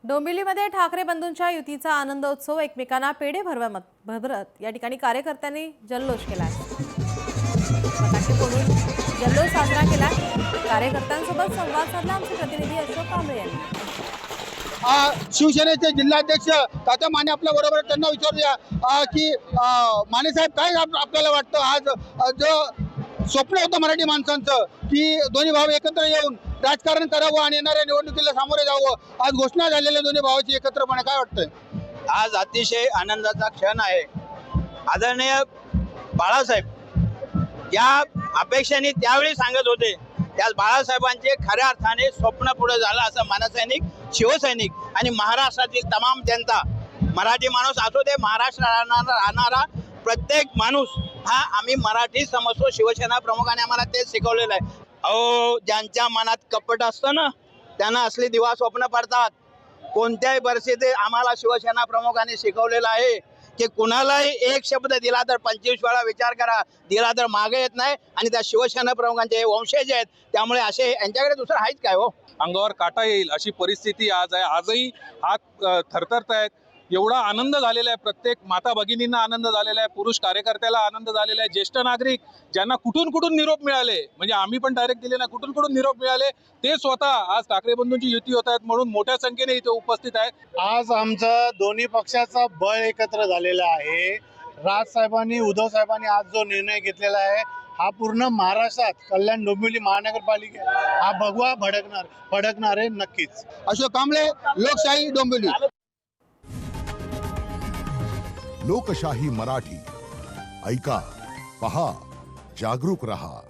डोंबिवलीमध्ये ठाकरे बंधूंच्या युतीचा आनंदोत्सव एकमेकांना पेढे भरवत या ठिकाणी कार्यकर्त्यांनी जल्लोष केलाय। फटाके फोडून जल्लोष साजरा केलाय। कार्यकर्त्यांसोबत संवाद साधला आमचे प्रतिनिधी अशोक कांबळे यांनी। शिवसेनेचे जिल्हाध्यक्ष तात्या माने आपल्या बरोबर, त्यांना विचारूया की माने साहेब, काय आपल्याला वाटतं आज जो स्वप्न होतं मराठी माणसांचं की दोन्ही भाव एकत्र येऊन राजकारण करावं आणि येणाऱ्या निवडणुकीला सामोरे जावं, आज घोषणा झालेल्या दोन्ही भावाची एकत्रपणे, काय वाटतंय? आज अतिशय आनंदाचा क्षण आहे। आदरणीय बाळासाहेब या अपेक्षेने त्यावेळी सांगत होते, त्या बाळासाहेबांचे खऱ्या अर्थाने स्वप्न पुढे झालं असं मनसैनिक, शिवसैनिक आणि महाराष्ट्रातील तमाम जनता, मराठी माणूस असो दे, महाराष्ट्रात राहणारा प्रत्येक माणूस हा आम्ही मराठी समजतो। शिवसेना प्रमुखाने आम्हाला तेच शिकवलेलं आहे। अहो, ज्यांच्या मनात कपट असतं ना, त्यांना असली दिवा स्वप्न पडतात। कोणत्याही परिस्थितीत आम्हाला शिवसेना प्रमुखांनी शिकवलेलं आहे की कुणालाही एक शब्द दिला तर 25 वेळा विचार करा, दिला तर मागे येत नाही। आणि त्या शिवसेना प्रमुखांचे हे वंशज आहेत, त्यामुळे असे यांच्याकडे दुसरं आहेच काय हो। अंगावर काटा येईल अशी परिस्थिती आज आहे। आजही हात थरथरत आहेत। एवढा आनंद झालेला आहे, प्रत्येक माता भगिनींना आनंद झालेला आहे, पुरुष कार्यकर्त्याला आनंद झालेला आहे, ज्येष्ठ नागरिक ज्यांना कुठून कुठून निरोप मिळाले, म्हणजे आम्ही पण डायरेक्ट दिले ना, कुठून कुठून निरोप मिळाले, ते स्वतः आज ठाकरे बंधूंची युती होत आहेत म्हणून मोठ्या संख्येने इथे उपस्थित आहेत। आज आमचं दोन्ही पक्षाचा बळ एकत्र झालेला आहे। राजसाहेबांनी, उद्धव साहेबांनी आज जो निर्णय घेतलेला आहे हा पूर्ण महाराष्ट्रात, कल्याण डोंबिवली महानगरपालिका हा भगवा फडकणार आहे नक्कीच। अशोक कांबळे, लोकशाही, डोंबिवली। लोकशाही मराठी, ऐका, पहा, जागरूक रहा।